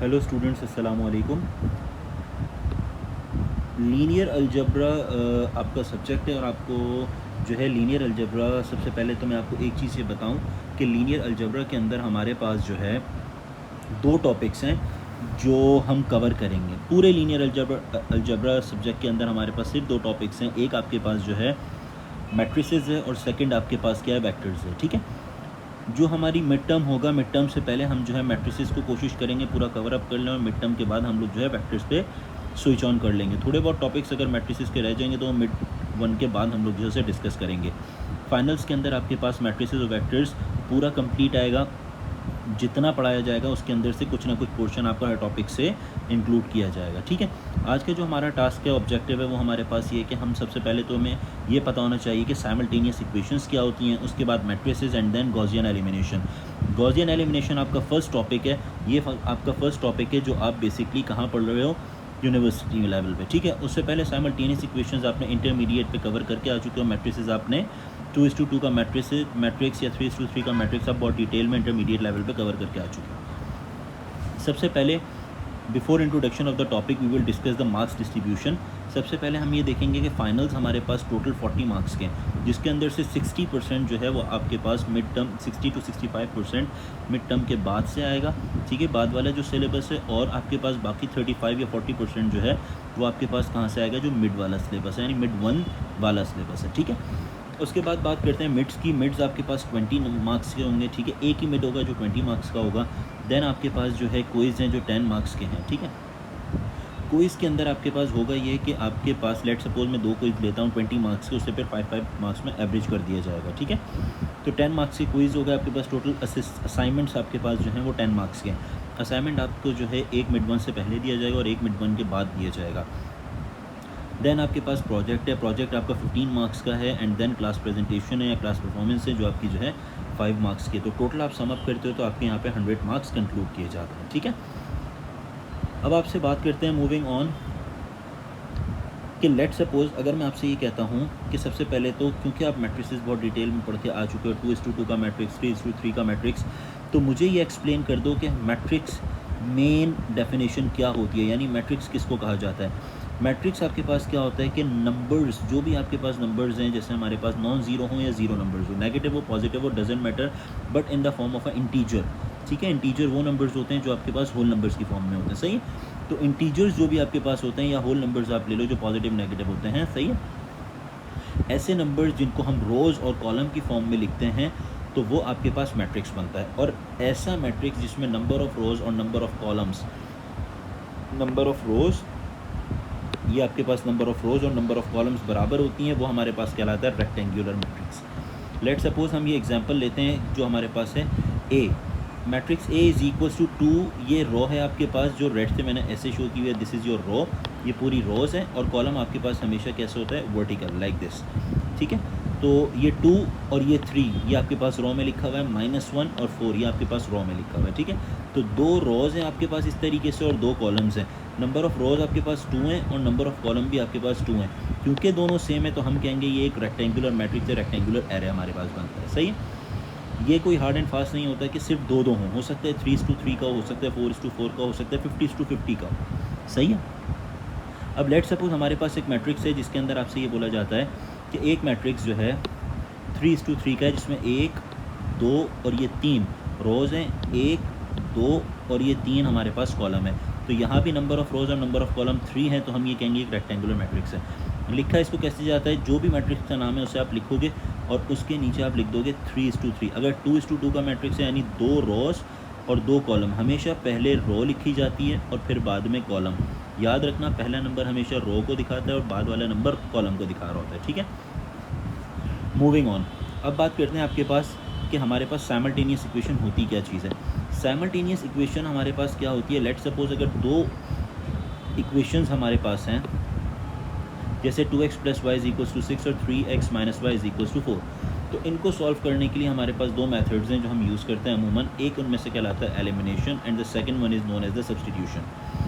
Hello students, अस्सलाम वालेकुम। Linear अलजब्रा आपका सब्जेक्ट है और आपको जो है लीनियर अलजब्रा, सबसे पहले तो मैं आपको एक चीज़ ये बताऊं कि लीनियर अलजब्रा के अंदर हमारे पास जो है दो टॉपिक्स हैं जो हम कवर करेंगे। पूरे लीनियर अलजब्रा सब्जेक्ट के अंदर हमारे पास सिर्फ दो टॉपिक्स हैं। एक आपके पास जो है मैट्रिसेस है और सेकंड आपके पास क्या है, वेक्टर्स है। ठीक है, जो हमारी मिड टर्म होगा, मिड टर्म से पहले हम जो है मैट्रिसेस को कोशिश करेंगे पूरा कवर अप कर लें और मिड टर्म के बाद हम लोग जो है वेक्टर्स पे स्विच ऑन कर लेंगे। थोड़े बहुत टॉपिक्स अगर मैट्रिसेस के रह जाएंगे तो मिड वन के बाद हम लोग जो है डिस्कस करेंगे। फाइनल्स के अंदर आपके पास मैट्रिसेस और वेक्टर्स पूरा कंप्लीट आएगा। जितना पढ़ाया जाएगा उसके अंदर से कुछ ना कुछ पोर्शन आपका हर टॉपिक से इंक्लूड किया जाएगा। ठीक है, आज का जो हमारा टास्क है, ऑब्जेक्टिव है, वो हमारे पास ये है कि हम सबसे पहले तो हमें ये पता होना चाहिए कि साइमल्टेनियस इक्वेशंस क्या होती हैं, उसके बाद matrices and then Gaussian elimination. Gaussian elimination आपका फर्स्ट टॉपिक है। ये आपका फर्स्ट टॉपिक है जो आप बेसिकली कहाँ पढ़ रहे हो, यूनिवर्सिटी लेवल पे। ठीक है, उससे पहले साइमल्टेनियस इक्वेशंस आपने इंटरमीडिएट पे कवर करके आ चुके हो। मैट्रिसेस आपने 2:2 का मैट्रिक्स या 3:3 का मैट्रिक्स आप बहुत डिटेल में इंटरमीडिएट लेवल पे कवर करके आ चुके हैं। सबसे पहले before introduction of the topic we will discuss the marks distribution. सबसे पहले हम ये देखेंगे कि फाइनल्स हमारे पास टोटल 40 मार्क्स के हैं, जिसके अंदर से 60% जो है वो आपके पास mid term, 60 to 65% mid term के बाद से आएगा। ठीक है, बाद वाला जो सिलेबस है, और आपके पास बाकी 35 या 40% जो है वो आपके पास कहाँ से आएगा, जो मिड वाला सिलेबस है, यानी मिड वन वाला सिलेबस है। ठीक है, उसके बाद बात करते हैं मिड्स की। मिड्स आपके पास 20 मार्क्स के होंगे। ठीक है, एक ही मिड होगा जो 20 मार्क्स का होगा। देन आपके पास जो है क्विज़ हैं जो 10 मार्क्स के हैं। ठीक है, क्विज़ के अंदर आपके पास होगा ये कि आपके पास लेट सपोज मैं 2 क्विज़ लेता हूँ 20 मार्क्स के, उससे फिर 5 मार्क्स में एवरेज कर दिया जाएगा। ठीक है, तो 10 मार्क्स के क्विज़ होगा आपके पास। टोटल असाइनमेंट्स आपके पास जो हैं वो 10 मार्क्स के हैं। असाइनमेंट आपको जो है एक मिड वन से पहले दिया जाएगा और एक मिड वन के बाद दिया जाएगा। देन आपके पास प्रोजेक्ट है। प्रोजेक्ट आपका 15 मार्क्स का है। एंड देन क्लास प्रेजेंटेशन है या क्लास परफॉर्मेंस है जो आपकी जो है 5 मार्क्स की। तो टोटल आप सम अप करते हो तो आपके यहाँ पे 100 मार्क्स कंक्लूड किए जाते हैं। ठीक है, अब आपसे बात करते हैं मूविंग ऑन कि लेट सपोज अगर मैं आपसे ये कहता हूँ कि सबसे पहले तो, क्योंकि आप मैट्रिसेस बहुत डिटेल में पढ़ के आ चुके हो, 2:2 का मैट्रिक्स, 3:3 का मैट्रिक्स, तो मुझे ये एक्सप्लेन कर दो कि मैट्रिक्स मेन डेफिनेशन क्या होती है, यानी मैट्रिक्स किसको कहा जाता है। मैट्रिक्स आपके पास क्या होता है कि नंबर्स, जो भी आपके पास नंबर्स हैं, जैसे हमारे पास नॉन ज़ीरो हो या ज़ीरो नंबर्स हो, नेगेटिव हो पॉजिटिव हो, doesn't matter, but in the form of a integer. ठीक है, इंटीजर वो नंबर्स होते हैं जो आपके पास होल नंबर्स की फॉर्म में होते हैं। सही है, तो इंटीजर्स जो भी आपके पास होते हैं या होल नंबर्स आप ले लो जो पॉजिटिव नेगेटिव होते हैं। सही है, ऐसे नंबर्स जिनको हम रोज़ और कॉलम की फॉर्म में लिखते हैं तो वो आपके पास मैट्रिक्स बनता है। और ऐसा मैट्रिक्स जिसमें नंबर ऑफ़ रोज़ और number of columns, number of rows, ये आपके पास नंबर ऑफ़ रोज़ और नंबर ऑफ़ कॉलम्स बराबर होती हैं, वो हमारे पास कहलाता है रेक्टेंगुलर मैट्रिक्स। लेट सपोज हम ये एग्जांपल लेते हैं जो हमारे पास है A, matrix A is equals to 2। ये रो है आपके पास, जो रेड से मैंने ऐसे शो की हुई है, दिस इज़ योर रो, ये पूरी रोज़ है। और कॉलम आपके पास हमेशा कैसे होता है, वर्टिकल, लाइक दिस। ठीक है, तो ये 2 और ये 3 ये आपके पास रो में लिखा हुआ है, -1 और 4 ये आपके पास रो में लिखा हुआ है। ठीक है, तो 2 रोज़ हैं आपके पास इस तरीके से और 2 कॉलम्स हैं। नंबर ऑफ़ रोज़ आपके पास 2 हैं और नंबर ऑफ़ कॉलम भी आपके पास 2 हैं। क्योंकि दोनों सेम है तो हम कहेंगे ये एक रेक्टेंगुलर मैट्रिक्स है, रेक्टेंगुलर एरे हमारे पास बनता है। सही है, ये कोई हार्ड एंड फास्ट नहीं होता कि सिर्फ 2 हो सकता है 3:3 का, हो सकता है 4:4 का, हो सकता है 50:50 का। सही है, अब लेट सपोज हमारे पास एक मैट्रिक्स है जिसके अंदर आपसे ये बोला जाता है कि एक मैट्रिक्स जो है 3:3 का है, जिसमें 1, 2 और ये 3 रोज़ हैं, 1, 2 और ये 3 हमारे पास कॉलम है। तो यहाँ भी नंबर ऑफ़ रोज़ और नंबर ऑफ़ कॉलम 3 है, तो हम ये कहेंगे एक रेक्टेंगुलर मैट्रिक्स है। लिखा इसको कैसे जाता है, जो भी मैट्रिक्स का नाम है उसे आप लिखोगे और उसके नीचे आप लिख दोगे 3:3। अगर 2:2 का मैट्रिक्स है, यानी 2 रोज़ और 2 कॉलम, हमेशा पहले रो लिखी जाती है और फिर बाद में कॉलम। याद रखना, पहला नंबर हमेशा रो को दिखाता है और बाद वाला नंबर कॉलम को दिखा रहा होता है। ठीक है, मूविंग ऑन, अब बात करते हैं आपके पास कि हमारे पास साइमल्टेनियस इक्वेशन होती क्या चीज़ है। साइमल्टेनियस इक्वेशन हमारे पास क्या होती है, लेट सपोज अगर 2 इक्वेशंस हमारे पास हैं, जैसे 2x + y = 6 और 3x - y = 4, तो इनको सॉल्व करने के लिए हमारे पास 2 मेथड्स हैं जो हम यूज़ करते हैं अमूमन। एक उनमें से कहलाता है elimination and the second one is known as the substitution.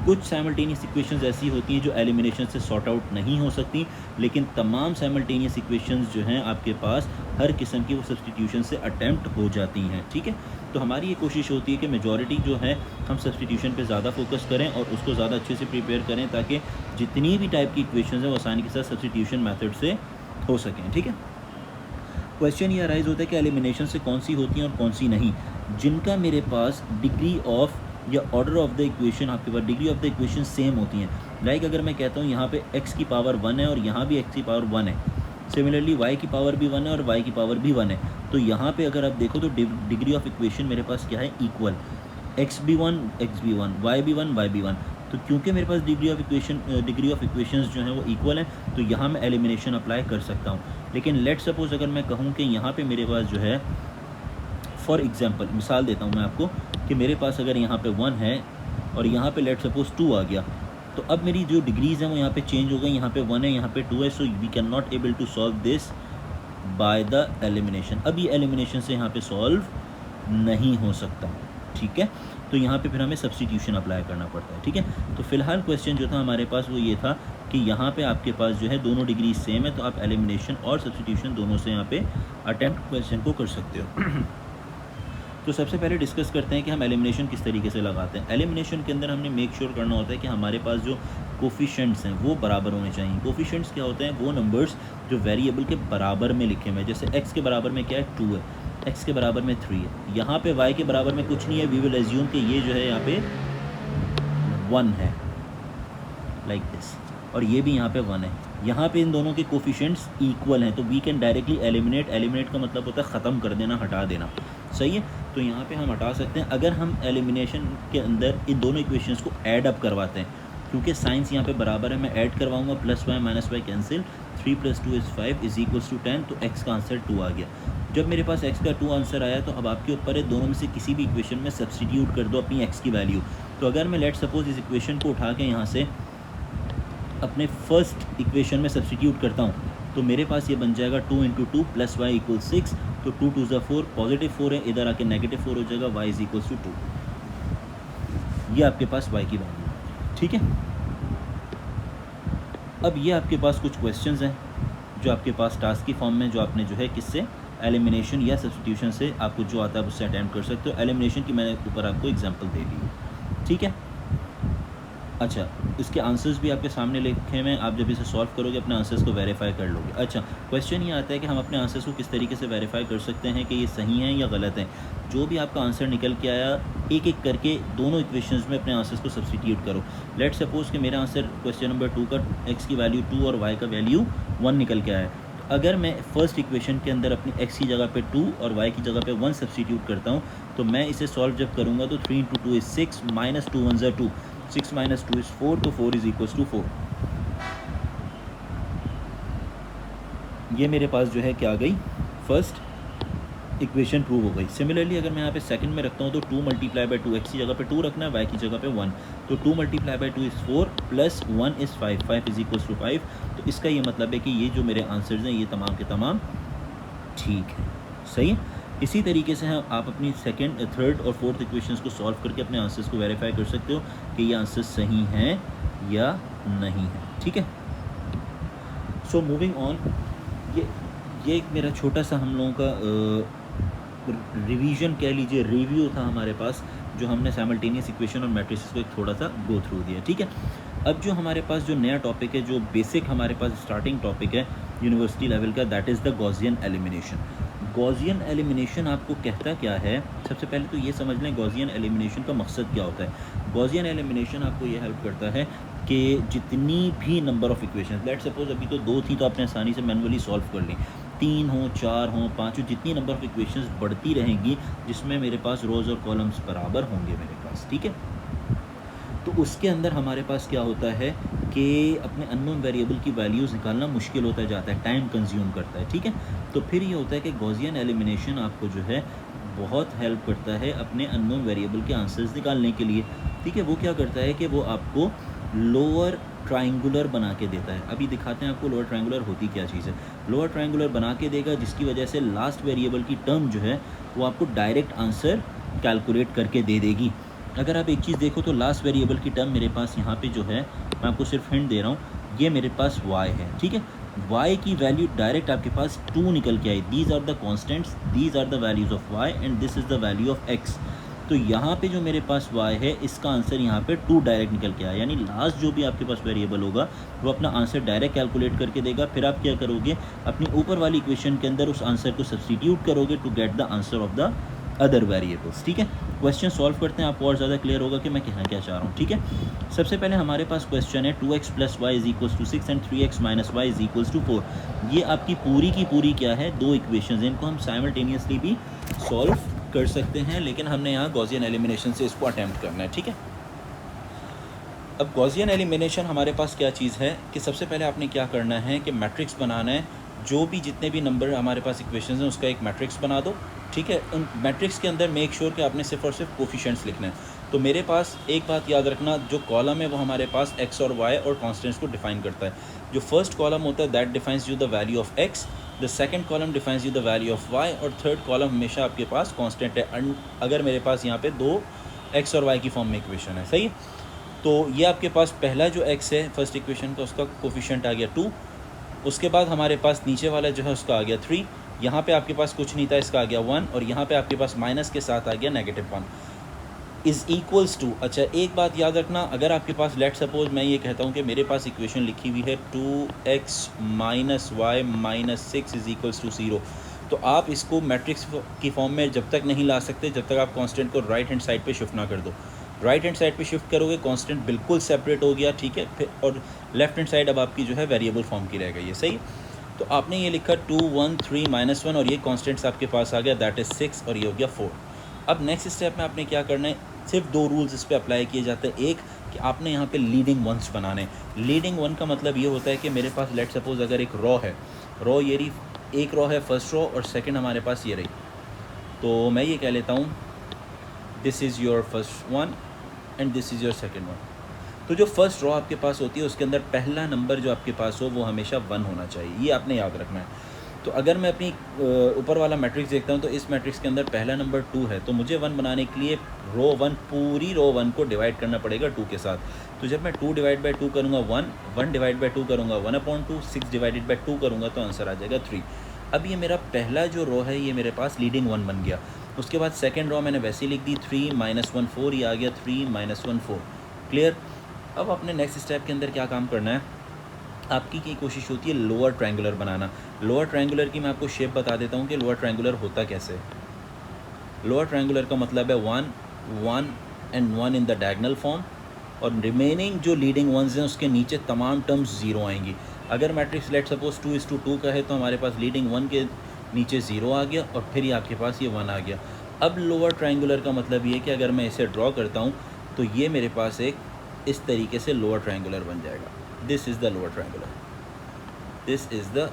कुछ साइमल्टेनियस इक्वेशंस ऐसी होती हैं जो एलिमिनेशन से सॉर्ट आउट नहीं हो सकती, लेकिन तमाम साइमल्टेनियस इक्वेशंस जो हैं आपके पास हर किस्म की वो सब्स्टिट्यूशन से अटेम्प्ट हो जाती हैं। ठीक है, तो तो हमारी ये कोशिश होती है कि मेजॉरिटी जो है हम सब्स्टिट्यूशन पे ज़्यादा फोकस करें और उसको ज़्यादा अच्छे से प्रिपेयर करें ताकि जितनी भी टाइप की इक्वेशंस हैं वो आसानी के साथ सब्स्टिट्यूशन मेथड से हो सकें। ठीक है, क्वेश्चन ये अराइज होता है कि एलिमिनेशन से कौन सी होती हैं और कौन सी नहीं। जिनका मेरे पास डिग्री ऑफ या ऑर्डर ऑफ द इक्वेशन, आपके पास degree of the equation same होती हैं। लाइक अगर मैं कहता हूँ यहाँ पे x की पावर 1 है और यहाँ भी x की पावर 1 है, सिमिलरली y की पावर भी 1 है और y की पावर भी 1 है, तो यहाँ पे अगर आप देखो तो डिग्री ऑफ इक्वेशन मेरे पास क्या है, इक्वल, x भी 1 y भी 1 y भी 1। तो क्योंकि मेरे पास डिग्री ऑफ इक्वेशंस जो हैं वो इक्वल हैं, तो यहाँ मैं एलिमिनेशन अप्लाई कर सकता हूँ। लेकिन लेट सपोज अगर मैं कहूँ कि यहाँ पे मेरे पास जो है, फॉर एग्जांपल मिसाल देता हूँ मैं आपको कि मेरे पास अगर यहाँ पे 1 है और यहाँ पे लेट सपोज 2 आ गया, तो अब मेरी जो डिग्रीज़ हैं वो यहाँ पे चेंज हो गई, यहाँ पे 1 है, यहाँ पे 2 है। So we can not able to solve this by the elimination. अब ये एलिमिनेशन से यहाँ पे सॉल्व नहीं हो सकता। ठीक है, तो यहाँ पे फिर हमें सब्स्टिट्यूशन अप्लाई करना पड़ता है। ठीक है, तो फिलहाल क्वेश्चन जो था हमारे पास वो ये था कि यहाँ पे आपके पास जो है दोनों डिग्री सेम है, तो आप एलिमिनेशन और सब्स्टिट्यूशन दोनों से यहाँ पे अटेम्प्ट क्वेश्चन को कर सकते हो। तो सबसे पहले डिस्कस करते हैं कि हम एलिमिनेशन किस तरीके से लगाते हैं। एलिमिनेशन के अंदर हमने मेक श्योर करना होता है कि हमारे पास जो कोफिशेंट्स हैं वो बराबर होने चाहिए। कोफिशेंट्स क्या होते हैं, वो नंबर्स जो वेरिएबल के बराबर में लिखे हुए हैं। जैसे x के बराबर में क्या है, 2 है, x के बराबर में 3 है, यहाँ पे y के बराबर में कुछ नहीं है, वी विल एज्यूम कि ये जो है यहाँ पे 1 है, लाइक दिस, और ये भी यहाँ पे 1 है। यहाँ पे इन दोनों के कोफिशेंट्स इक्वल हैं, तो वी कैन डायरेक्टली एलिमिनेट का मतलब होता है ख़त्म कर देना, हटा देना। सही है, तो यहाँ पे हम हटा सकते हैं। अगर हम एलिमिनेशन के अंदर इन दोनों इक्वेशंस को ऐड अप करवाते हैं, क्योंकि साइंस यहाँ पे बराबर है, मैं ऐड करवाऊँगा, +y - y कैंसिल, 3 + 2 = 5 = 10, तो x का आंसर 2 आ गया। जब मेरे पास x का 2 आंसर आया, तो अब आपके ऊपर है, दोनों में से किसी भी इक्वेशन में सब्स्टिट्यूट कर दो अपनी x की वैल्यू। तो अगर मैं लेट सपोज इस इक्वेशन को उठा के यहाँ से अपने फर्स्ट इक्वेशन में सब्स्टिट्यूट करता हूँ, तो मेरे पास ये बन जाएगा 2 × 2 + y = 6, तो 2 × 2 = 4, पॉजिटिव 4 है, इधर आके नेगेटिव 4 हो जाएगा, y = 2। ये आपके पास y की वैल्यू है। ठीक है, अब ये आपके पास कुछ क्वेश्चंस हैं जो आपके पास टास्क की फॉर्म में, जो आपने जो है किससे, एलिमिनेशन या सब्स्टिट्यूशन से आपको जो आता है उससे अटेम्प्ट कर सकते हो। एलिमिनेशन की मैंने ऊपर आपको एग्जांपल दे दी है। ठीक है, अच्छा, इसके आंसर्स भी आपके सामने लिखे हुए हैं, आप जब इसे सॉल्व करोगे अपने आंसर्स को वेरीफाई कर लोगे। अच्छा, क्वेश्चन ये आता है कि हम अपने आंसर्स को किस तरीके से वेरीफाई कर सकते हैं कि ये सही हैं या गलत हैं। जो भी आपका आंसर निकल के आया, एक एक करके दोनों इक्वेशंस में अपने आंसर्स को सब्स्टिट्यूट करो। लेट सपोज कि मेरा आंसर क्वेश्चन नंबर 2 का x की वैल्यू 2 और y का वैल्यू 1 निकल के आया। अगर मैं फर्स्ट इक्वेशन के अंदर अपनी x की जगह पे 2 और y की जगह पे 1 सब्स्टिट्यूट करता हूँ, तो मैं इसे सॉल्व जब करूँगा तो 3 × 2 = 6, -2 × 1 = 2, 6 - 2 = 4, तो 4 = 4। ये मेरे पास जो है क्या आ गई, फर्स्ट इक्वेशन प्रूव हो गई। सिमिलरली अगर मैं यहाँ पे सेकंड में रखता हूँ तो 2 × 2 x की जगह पे 2 रखना है, y की जगह पे 1, तो 2 × 2 = 4 + 1 = 5, 5 = 5। तो इसका ये मतलब है कि ये जो मेरे आंसर्स हैं ये तमाम के तमाम ठीक है। सही है, इसी तरीके से हम आप अपनी सेकंड, थर्ड और फोर्थ इक्वेशंस को सॉल्व करके अपने आंसर्स को वेरीफाई कर सकते हो कि ये आंसर्स सही हैं या नहीं है। ठीक है, सो मूविंग ऑन, ये एक मेरा छोटा सा हम लोगों का रिवीजन कह लीजिए, रिव्यू था हमारे पास, जो हमने साइमल्टेनियस इक्वेशन और मैट्रिसेस को एक थोड़ा सा गो थ्रू दिया। ठीक है, अब जो हमारे पास जो नया टॉपिक है, जो बेसिक हमारे पास स्टार्टिंग टॉपिक है यूनिवर्सिटी लेवल का, that is the Gaussian elimination. Gaussian elimination आपको कहता क्या है, सबसे पहले तो ये समझ लें गॉसियन एलिमिनेशन का मकसद क्या होता है। गॉसियन एलिमिनेशन आपको ये हेल्प करता है कि जितनी भी number of equation, let suppose अभी तो 2 थी तो आपने आसानी से मैनुअली सॉल्व कर ली, 3 हो, 4 हो, 5 हो, जितनी नंबर ऑफ इक्वेशंस बढ़ती रहेंगी जिसमें मेरे पास रोज़ और कॉलम्स बराबर होंगे मेरे पास। ठीक है, तो उसके अंदर हमारे पास क्या होता है कि अपने अननोन वेरिएबल की वैल्यूज़ निकालना मुश्किल होता जाता है, टाइम कंज्यूम करता है। ठीक है, तो फिर ये होता है कि गॉसियन एलिमिनेशन आपको जो है बहुत हेल्प करता है अपने अननोन वेरिएबल के आंसर्स निकालने के लिए। ठीक है, वो क्या करता है कि वो आपको लोअर ट्रायंगुलर बना के देता है। अभी दिखाते हैं आपको लोअर ट्रायंगुलर होती क्या चीज़ है। लोअर ट्रायंगुलर बना के देगा, जिसकी वजह से लास्ट वेरिएबल की टर्म जो है वो आपको डायरेक्ट आंसर कैलकुलेट करके दे देगी। अगर आप एक चीज़ देखो तो लास्ट वेरिएबल की टर्म मेरे पास यहाँ पे जो है, मैं आपको सिर्फ हिंट दे रहा हूँ, ये मेरे पास y है। ठीक है, y की वैल्यू डायरेक्ट आपके पास 2 निकल के आई। These are the constants, these are the values of y and this is the value of x। तो यहाँ पे जो मेरे पास y है इसका आंसर यहाँ पे 2 डायरेक्ट निकल के आया, यानी लास्ट जो भी आपके पास वेरिएबल होगा वो अपना आंसर डायरेक्ट कैलकुलेट करके देगा। फिर आप क्या करोगे, अपनी ऊपर वाली इक्वेशन के अंदर उस आंसर को सब्सटीट्यूट करोगे to get the answer of the other variables. ठीक है, क्वेश्चन सॉल्व करते हैं, आपको और ज़्यादा क्लियर होगा कि मैं कहना क्या चाह रहा हूँ। ठीक है, सबसे पहले हमारे पास क्वेश्चन है 2x + y = 6 and 3x - y = 4। ये आपकी पूरी की पूरी क्या है, दो इक्वेशंस हैं, इनको हम साइमल्टेनियसली भी सॉल्व कर सकते हैं, लेकिन हमने यहाँ गॉसियन एलिमिनेशन से इसको अटैम्प्ट करना है। ठीक है, अब गॉसियन एलिमिनेशन हमारे पास क्या चीज़ है कि सबसे पहले आपने क्या करना है कि मैट्रिक्स बनाना है, जो भी जितने भी नंबर हमारे पास इक्वेशंस हैं उसका एक मैट्रिक्स बना दो। ठीक है, उन मैट्रिक्स के अंदर मेक श्योर कि आपने सिर्फ और सिर्फ कोफिशिएंट्स लिखना है। तो मेरे पास एक बात याद रखना, जो कॉलम है वो हमारे पास x और y और कॉन्स्टेंट्स को डिफाइन करता है। जो फर्स्ट कॉलम होता है that defines you the value of x, the second column defines you the value of y, और थर्ड कॉलम हमेशा आपके पास कांस्टेंट है, अगर मेरे पास यहाँ पे दो x और y की फॉर्म में इक्वेशन है। सही है, तो ये आपके पास पहला जो x है फर्स्ट इक्वेशन का, उसका कोफिशिएंट आ गया 2। उसके बाद हमारे पास नीचे वाला जो है उसका आ गया 3। यहाँ पे आपके पास कुछ नहीं था, इसका आ गया 1, और यहाँ पे आपके पास माइनस के साथ आ गया -1 इज़ इक्वल्स टू। अच्छा, एक बात याद रखना, अगर आपके पास लेट सपोज मैं ये कहता हूँ कि मेरे पास इक्वेशन लिखी हुई है 2x - y - 6 = 0, तो आप इसको मैट्रिक्स की फॉर्म में जब तक नहीं ला सकते जब तक आप कांस्टेंट को राइट हैंड साइड पे शिफ्ट ना कर दो। राइट हैंड साइड पे शिफ्ट करोगे कांस्टेंट बिल्कुल सेपरेट हो गया। ठीक है, फिर और लेफ्ट हैंड साइड अब आपकी जो है वेरिएबल फॉर्म की रह गई है। सही, तो आपने ये लिखा 2 1 3 -1 और ये कांस्टेंट्स आपके पास आ गया दैट इज़ 6 और ये हो गया 4। अब नेक्स्ट स्टेप में आपने क्या करना है, सिर्फ दो रूल्स इस पर अप्लाई किए जाते हैं। एक कि आपने यहाँ पे लीडिंग वंस बनाने हैं। लीडिंग वन का मतलब ये होता है कि मेरे पास लेट सपोज अगर एक रॉ है, रॉ ये रही, एक रॉ है फर्स्ट रॉ और सेकंड हमारे पास ये रही, तो मैं ये कह लेता हूँ this is your first one and this is your second one. तो जो फर्स्ट रॉ आपके पास होती है उसके अंदर पहला नंबर जो आपके पास हो वो हमेशा 1 होना चाहिए, ये आपने याद रखना है। तो अगर मैं अपनी ऊपर वाला मैट्रिक्स देखता हूँ तो इस मैट्रिक्स के अंदर पहला नंबर 2 है, तो मुझे 1 बनाने के लिए रो 1 पूरी रो 1 को डिवाइड करना पड़ेगा 2 के साथ। तो जब मैं 2 / 2 करूँगा 1, 1 / 2 करूँगा 1/2, 6 / 2 करूँगा तो आंसर आ जाएगा 3। अब ये मेरा पहला जो रो है ये मेरे पास लीडिंग 1 बन गया। उसके बाद सेकेंड रो मैंने वैसे ही लिख दी 3 - 1 4, ये आ गया 3 - 1 4। क्लियर। अब अपने नेक्स्ट स्टेप के अंदर क्या काम करना है, आपकी की कोशिश होती है लोअर ट्रायंगुलर बनाना। लोअर ट्रायंगुलर की मैं आपको शेप बता देता हूँ कि लोअर ट्रायंगुलर होता कैसे। लोअर ट्रायंगुलर का मतलब है 1 1 and 1 in the diagonal form, और रिमेनिंग जो लीडिंग वंस हैं उसके नीचे तमाम टर्म्स 0 आएंगी। अगर मैट्रिक्स लेट सपोज 2:2 का है तो हमारे पास लीडिंग 1 के नीचे 0 आ गया और फिर ये आपके पास ये 1 आ गया। अब लोअर ट्रायंगुलर का मतलब ये कि अगर मैं इसे ड्रॉ करता हूँ तो ये मेरे पास एक इस तरीके से लोअर ट्रायंगुलर बन जाएगा। This is the lower triangular, this is the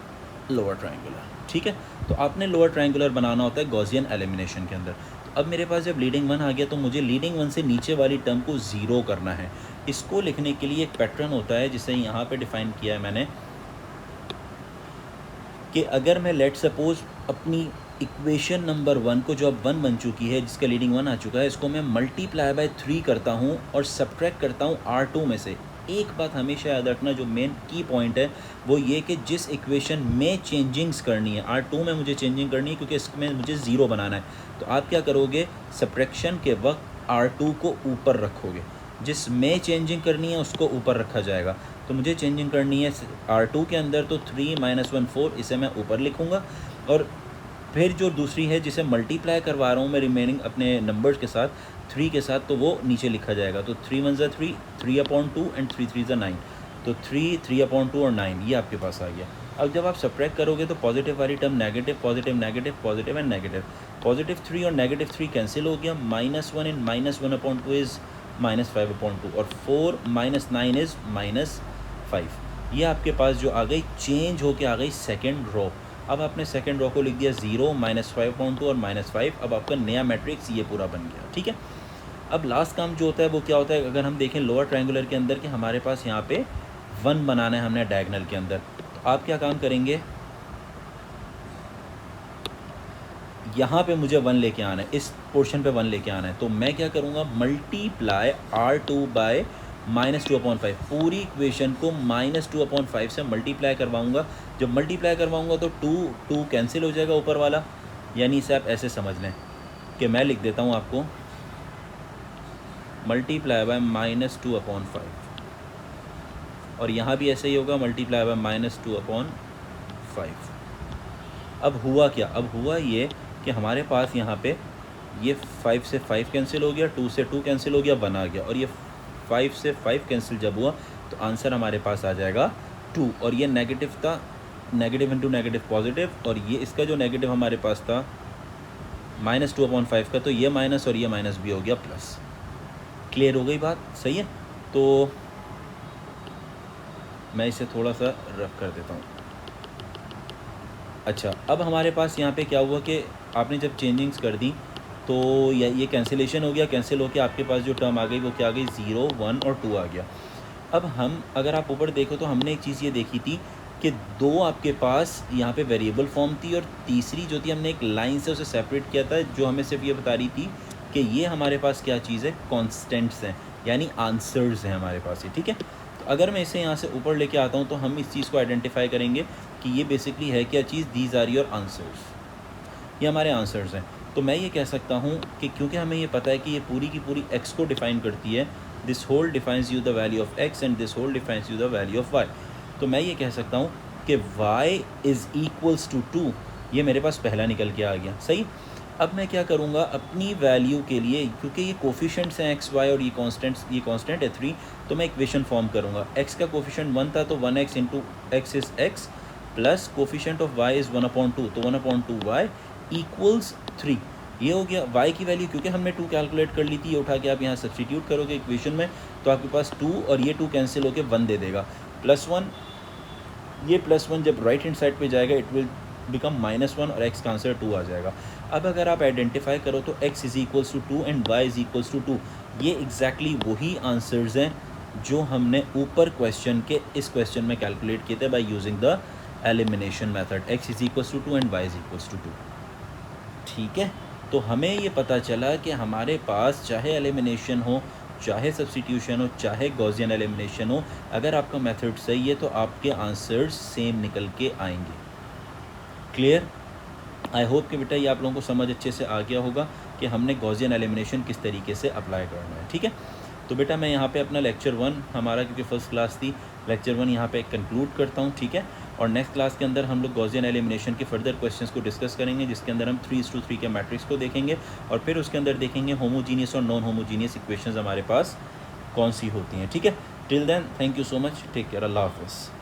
lower triangular. ठीक है, तो आपने लोअर ट्रायंगुलर बनाना होता है गॉसियन एलिमिनेशन के अंदर। तो अब मेरे पास जब लीडिंग 1 आ गया तो मुझे लीडिंग 1 से नीचे वाली टर्म को 0 करना है। इसको लिखने के लिए एक पैटर्न होता है जिसे यहाँ पे डिफ़ाइन किया है मैंने, कि अगर मैं लेट सपोज अपनी इक्वेशन नंबर 1 को जो अब 1 बन चुकी है, जिसका लीडिंग 1 आ चुका है, इसको मैं मल्टीप्लाई बाय 3 करता हूँ और सब्ट्रैक्ट करता हूँ R2 में से। एक बात हमेशा याद रखना, जो मेन की पॉइंट है वो ये कि जिस इक्वेशन में चेंजिंग्स करनी है, R2 में मुझे चेंजिंग करनी है क्योंकि इसमें मुझे 0 बनाना है, तो आप क्या करोगे, सब्ट्रैक्शन के वक्त R2 को ऊपर रखोगे, जिस में चेंजिंग करनी है उसको ऊपर रखा जाएगा। तो मुझे चेंजिंग करनी है R2 के अंदर, तो 3 - 1 4 इसे मैं ऊपर लिखूँगा, और फिर जो दूसरी है जिसे मल्टीप्लाई करवा रहा हूँ मैं रिमेनिंग अपने नंबर्स के साथ 3 के साथ, तो वो नीचे लिखा जाएगा। तो 3 1 3, 3/2 एंड 3 3 9, तो 3 3/2 और 9 ये आपके पास आ गया। अब जब आप सब्ट्रैक्ट करोगे तो पॉजिटिव वाली term negative, positive negative, positive and negative, positive 3 और नेगेटिव 3 कैंसिल हो गया। -1 इन -1/2 इज़ -5/2 और 4 - 9 इज़ -5। ये आपके पास जो आ गई चेंज होके आ गई सेकेंड रो। अब आपने सेकेंड रो को लिख दिया 0 -5/2 और -5। अब आपका नया मैट्रिक्स ये पूरा बन गया। ठीक है, अब लास्ट काम जो होता है वो क्या होता है, अगर हम देखें लोअर ट्रायंगुलर के अंदर कि हमारे पास यहाँ पे 1 बनाना है हमने डायगोनल के अंदर, तो आप क्या काम करेंगे, यहाँ पे मुझे 1 लेके आना है, इस पोर्शन पे 1 लेके आना है, तो मैं क्या करूँगा, मल्टीप्लाई R2 बाय -2/5, पूरी इक्वेशन को -2/5 से मल्टीप्लाई करवाऊँगा। जब मल्टीप्लाई करवाऊँगा तो 2 कैंसिल हो जाएगा ऊपर वाला, यानी इसे आप ऐसे समझ लें कि मैं लिख देता हूँ आपको मल्टीप्लाई बाय -2/5, और यहाँ भी ऐसे ही होगा मल्टीप्लाई बाय -2/5। अब हुआ क्या? अब हुआ ये कि हमारे पास यहाँ पे ये 5 से 5 कैंसिल हो गया, 2 से 2 कैंसिल हो गया, 1 आ गया, और ये 5 से 5 कैंसिल जब हुआ तो आंसर हमारे पास आ जाएगा 2। और ये नेगेटिव था, नेगेटिव इंटू नेगेटिव पॉजिटिव, और ये इसका जो नेगेटिव हमारे पास था -2/5 का, तो ये माइनस और ये माइनस भी हो गया प्लस। क्लियर हो गई बात? सही है। तो मैं इसे थोड़ा सा रफ कर देता हूँ। अच्छा, अब हमारे पास यहाँ पे क्या हुआ कि आपने जब चेंजिंग्स कर दी तो ये कैंसिलेशन हो गया, कैंसिल होकर आपके पास जो टर्म आ गई वो क्या आ गई, 0, 1 और 2 आ गया। अब हम अगर आप ऊपर देखो तो हमने एक चीज़ ये देखी थी कि 2 आपके पास यहाँ पे वेरिएबल फॉर्म थी, और तीसरी जो थी हमने एक लाइन से उसे सेपरेट किया था, जो हमें सिर्फ ये बता रही थी कि ये हमारे पास क्या चीज़ है, कॉन्स्टेंट्स हैं, यानी आंसर्स हैं हमारे पास ये। ठीक है, तो अगर मैं इसे यहाँ से ऊपर लेके आता हूँ तो हम इस चीज़ को आइडेंटिफाई करेंगे कि ये बेसिकली है क्या चीज़, दीज आर योर आंसर्स, ये हमारे आंसर्स हैं। तो मैं ये कह सकता हूँ कि क्योंकि हमें ये पता है कि ये पूरी की पूरी x को डिफ़ाइन करती है, this whole defines you the value of x and this whole defines you the value of y, तो मैं ये कह सकता हूँ कि y इज़ इक्वल्स टू 2, ये मेरे पास पहला निकल के आ गया। सही। अब मैं क्या करूँगा अपनी वैल्यू के लिए, क्योंकि ये कोफिशेंट्स हैं x, y और ये कांस्टेंट है 3, तो मैं इक्वेशन फॉर्म करूँगा। x का कोफिशेंट 1 था तो 1x into x is x, plus coefficient of y is 1/2, तो 1/2y इक्वल्स 3। ये हो गया y की वैल्यू, क्योंकि हमने 2 कैलकुलेट कर ली थी, ये उठा के आप यहाँ सब्सटीट्यूट करोगे इक्वेशन में, तो आपके पास 2 और ये 2 कैंसिल होकर 1 दे देगा, +1, ये +1 जब राइट हैंड साइड पे जाएगा इट विल बिकम -1 और x का आंसर 2 आ जाएगा। अब अगर आप आइडेंटिफाई करो तो x is equals to 2 and y is equals to 2, ये एग्जैक्टली वही आंसर्स हैं जो हमने ऊपर क्वेश्चन के इस क्वेश्चन में कैलकुलेट किए थे by using the elimination method, x is equals to 2 and y is equals to 2। ठीक है, तो हमें ये पता चला कि हमारे पास चाहे एलिमिनेशन हो, चाहे सब्स्टिट्यूशन हो, चाहे गॉसियन एलिमिनेशन हो, अगर आपका मेथड सही है तो आपके आंसर्स सेम निकल के आएंगे। क्लियर? आई होप कि बेटा ये आप लोगों को समझ अच्छे से आ गया होगा कि हमने गॉसियन एलिमिनेशन किस तरीके से अप्लाई करना है। ठीक है, तो बेटा मैं यहाँ पे अपना लेक्चर 1 हमारा, क्योंकि फर्स्ट क्लास थी, लेक्चर 1 यहाँ पे कंक्लूड करता हूँ। ठीक है, और नेक्स्ट क्लास के अंदर हम लोग गॉसियन एलिमिनेशन के फर्दर क्वेश्चंस को डिस्कस करेंगे, जिसके अंदर हम 3:3 के मैट्रिक्स को देखेंगे, और फिर उसके अंदर देखेंगे होमोजीनियस और नॉन होमोजीनियस इक्वेशंस हमारे पास कौन सी होती हैं। ठीक है, till then thank you so much, take care, अल्लाह हाफ़िज़।